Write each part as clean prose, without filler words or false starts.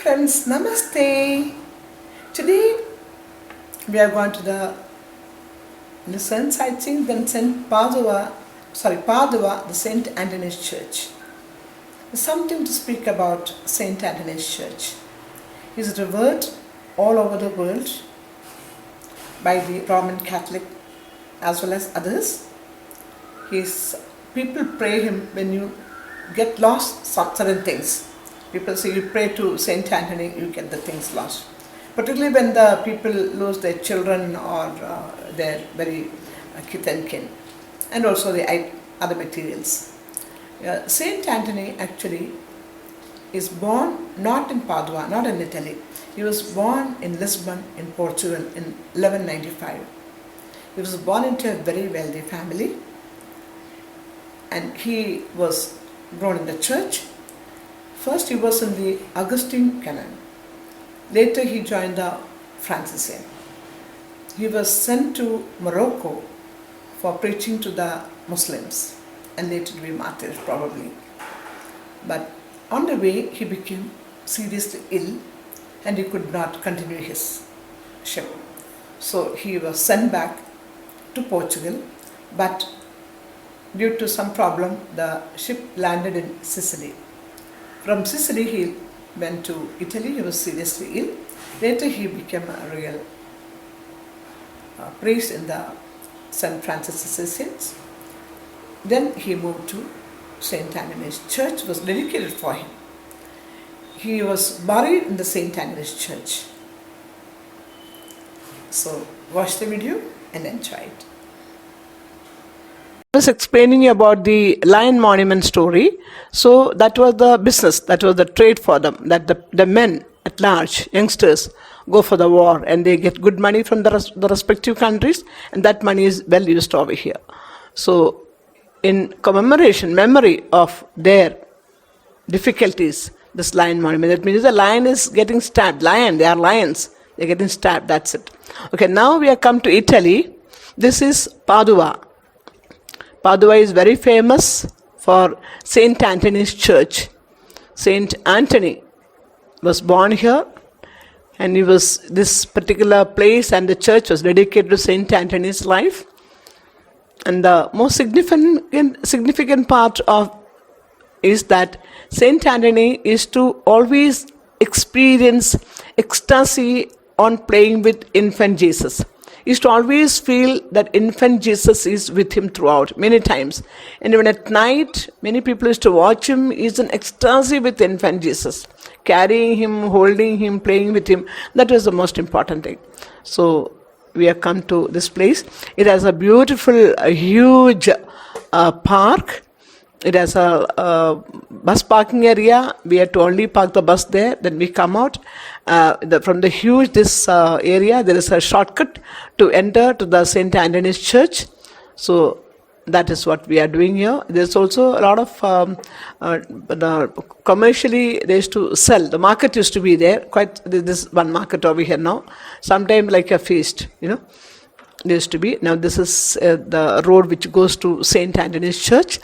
Friends, Namaste. Today we are going to the Lucerne sightseeing, then Padua, the St. Antonys Church. There's something to speak about St. Antonys Church. He is revered all over the world by the Roman Catholic as well as others. People pray him when you get lost certain things. People say you pray to Saint Anthony, you get the things lost. Particularly when the people lose their children or their very kith and kin, and also the other materials. Saint Anthony actually is born not in Padua, not in Italy. He was born in Lisbon in Portugal in 1195. He was born into a very wealthy family, and he was grown in the church. First he was in the Augustine canon. Later he joined the Franciscan. He was sent to Morocco for preaching to the Muslims and later to be martyred probably. But on the way he became seriously ill and he could not continue his ship. So he was sent back to Portugal, but due to some problem the ship landed in Sicily. From Sicily he went to Italy. He was seriously ill. Later he became a real priest in the St. Francis Assisians. Then he moved to St. Antonys Church, was dedicated for him. He was buried in the St. Antonys Church. So watch the video and enjoy it. I was explaining you about the lion monument story. So that was the business, that was the trade for them, that the men at large, youngsters, go for the war and they get good money from the respective countries, and that money is well used over here. So in memory of their difficulties, this lion monument, that means the lion is getting stabbed. They are lions, they're getting stabbed, that's it. Okay, now we have come to Italy. This is Padua. Padua is very famous for St. Anthony's Church. Saint Anthony was born here, and this particular place and the church was dedicated to St. Anthony's life. And the most significant part is that St. Anthony is to always experience ecstasy on playing with infant Jesus. He used to always feel that infant Jesus is with him throughout, many times. And even at night, many people used to watch him. He's in ecstasy with infant Jesus, carrying him, holding him, playing with him. That was the most important thing. So we have come to this place. It has a beautiful, huge park. It has a bus parking area. We had to only park the bus there. Then we come out. From the huge area, there is a shortcut to enter to the St. Anthony's Church. So that is what we are doing here. There's also a lot of commercially they used to sell. The market used to be there. This one market over here now. Sometimes like a feast, there used to be. Now this is the road which goes to St. Anthony's Church.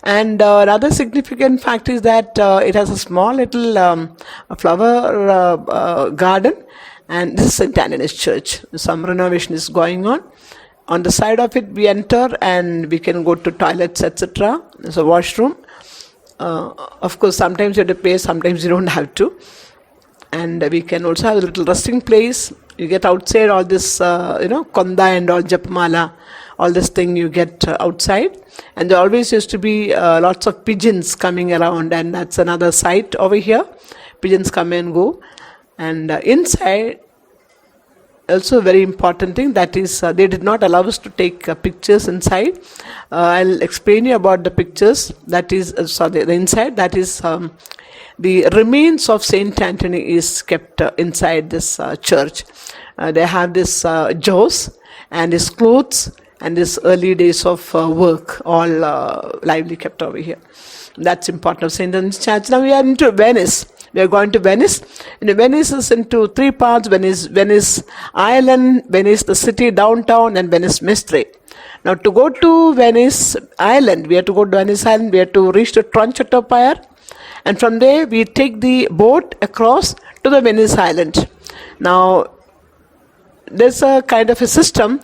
And another significant fact is that it has a small little flower garden, and this is St. Anthony's Church. Some renovation is going on. On the side of it we enter and we can go to toilets, etc. There's a washroom. Of course sometimes you have to pay, sometimes you don't have to. And we can also have a little resting place. You get outside all this, konda and all japmala, all this thing you get outside. And there always used to be lots of pigeons coming around, and that's another sight over here. Pigeons come and go. And inside, also a very important thing, that is they did not allow us to take pictures inside. I'll explain you about the pictures. That is, the inside, that is the remains of Saint Anthony is kept inside this church. They have this jaws and his clothes and his early days of work, all lively kept over here. That's important of St. Anthony's Church. Now we are into Venice. We are going to Venice. And Venice is into three parts: Venice Island, Venice the city downtown, and Venice Mestre. Now to go to Venice Island, we have to reach the Tronchetto Pier, And from there, we take the boat across to the Venice Island. Now, there's a kind of a system,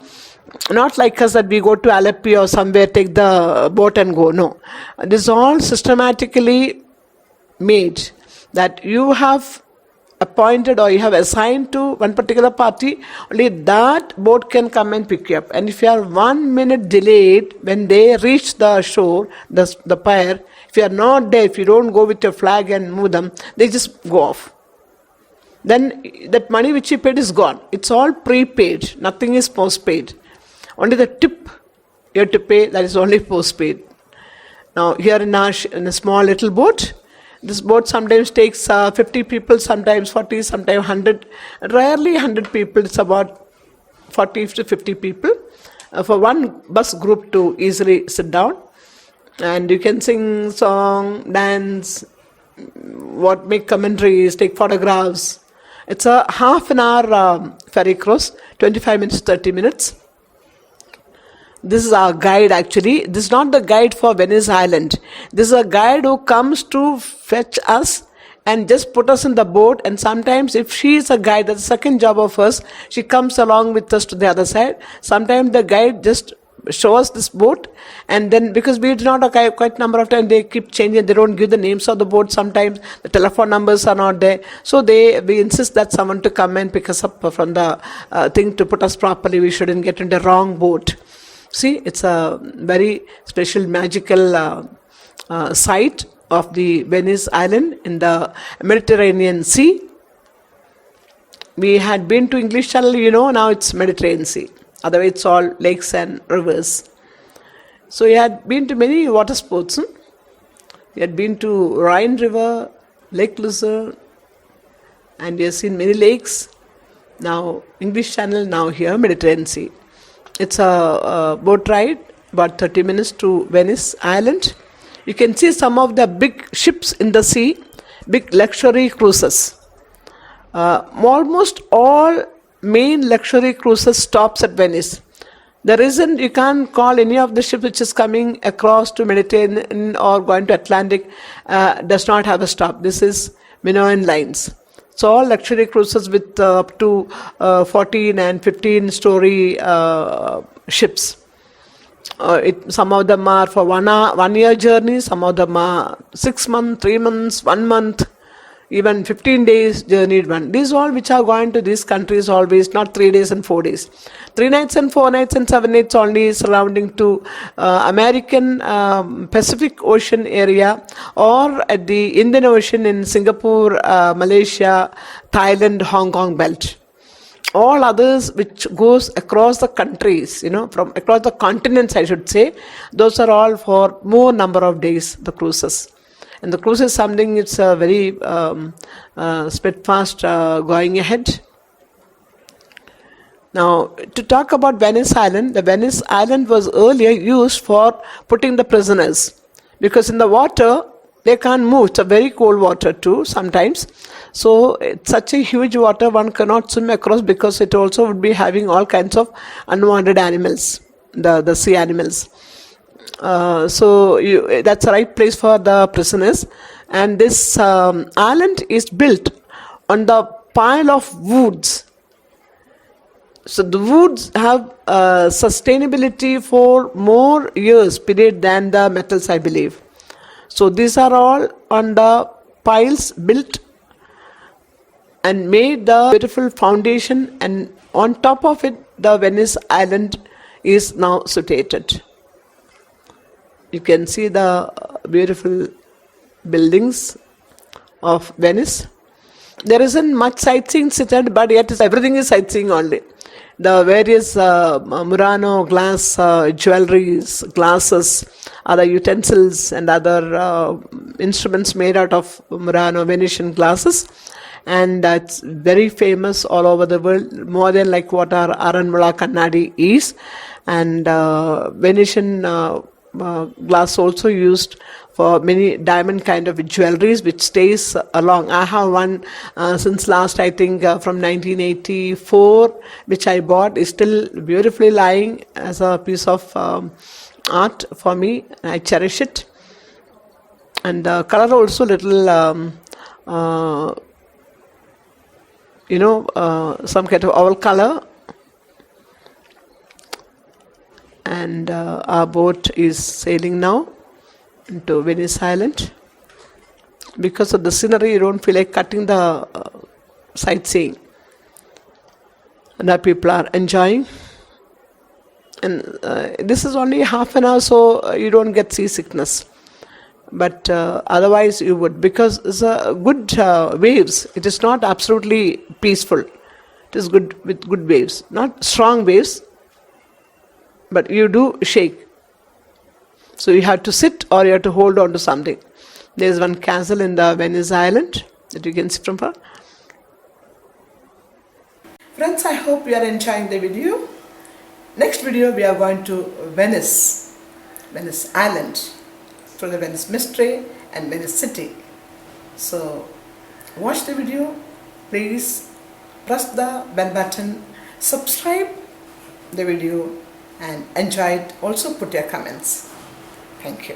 not like us that we go to Aleppo or somewhere, take the boat and go. No. This is all systematically made, that you have appointed or you have assigned to one particular party, only that boat can come and pick you up. And if you are 1 minute delayed when they reach the shore, the pier, if you are not there, if you don't go with your flag and move them, they just go off. Then that money which you paid is gone. It's all prepaid. Nothing is postpaid. Only the tip you have to pay, that is only postpaid. Now here in a small little boat, this boat sometimes takes 50 people, sometimes 40, sometimes 100. Rarely 100 people. It's about 40 to 50 people for one bus group to easily sit down. And you can sing, song, dance, make commentaries, take photographs. It's a half an hour ferry cruise, 25 minutes, 30 minutes. This is our guide actually. This is not the guide for Venice Island. This is a guide who comes to fetch us and just put us in the boat. And sometimes if she is a guide, that's the second job of hers, she comes along with us to the other side. Sometimes the guide just show us this boat, and then because we do not have quite number of times, they keep changing, they don't give the names of the boat, sometimes the telephone numbers are not there, so we insist that someone to come and pick us up from the thing to put us properly. We shouldn't get into the wrong boat. See, it's a very special magical site of the Venice Island in the Mediterranean Sea. We had been to English Channel, now it's Mediterranean Sea. Otherwise, it's all lakes and rivers. So you had been to many water sports. You had been to Rhine River, Lake Lucerne, and you have seen many lakes. Now, English Channel, now here, Mediterranean Sea. It's a boat ride, about 30 minutes to Venice Island. You can see some of the big ships in the sea, big luxury cruises. Almost all main luxury cruises stops at Venice. The reason you can't call any of the ships which is coming across to Mediterranean or going to Atlantic does not have a stop. This is Minoan lines. So all luxury cruises with up to 14 and 15 story ships. Some of them are for 1 year journey, some of them are 6 months, 3 months, 1 month, even 15 days journeyed one. These all which are going to these countries always, not 3 days and 4 days. 3 nights and 4 nights and 7 nights only surrounding to American Pacific Ocean area, or at the Indian Ocean in Singapore, Malaysia, Thailand, Hong Kong belt. All others which goes across the countries, from across the continents I should say, those are all for more number of days, the cruises. And the cruise is something, it's a very steadfast going ahead. Now, to talk about Venice Island, the Venice Island was earlier used for putting the prisoners, because in the water, they can't move. It's a very cold water too sometimes. So it's such a huge water, one cannot swim across, because it also would be having all kinds of unwanted animals, the sea animals. So that's the right place for the prisoners. And this island is built on the pile of woods. So the woods have sustainability for more years period than the metals, I believe. So these are all on the piles built and made the beautiful foundation, and on top of it the Venice Island is now situated. You can see the beautiful buildings of Venice. There isn't much sightseeing situated, but yet everything is sightseeing only. The various Murano glass jewelries, glasses, other utensils and other instruments made out of Murano Venetian glasses. And it's very famous all over the world, more than like what our Aranmula Kannadi is. And Venetian glass also used for many diamond kind of jewelries which stays along. I have one since last, I think from 1984, which I bought, is still beautifully lying as a piece of art for me. I cherish it. and the color also little uh, some kind of owl color. And our boat is sailing now into Venice Island. Because of the scenery, you don't feel like cutting the sightseeing. And our people are enjoying. And this is only half an hour, so you don't get seasickness. But otherwise you would, because it's a good waves. It is not absolutely peaceful. It is good with good waves, not strong waves, but you do shake. So you have to sit or you have to hold on to something. There is one castle in the Venice Island that you can see from far. Friends, I hope you are enjoying the video. Next video we are going to Venice Island, through the Venice Mystery and Venice City. So watch the video, please press the bell button, subscribe the video and enjoy it. Also put your comments. Thank you.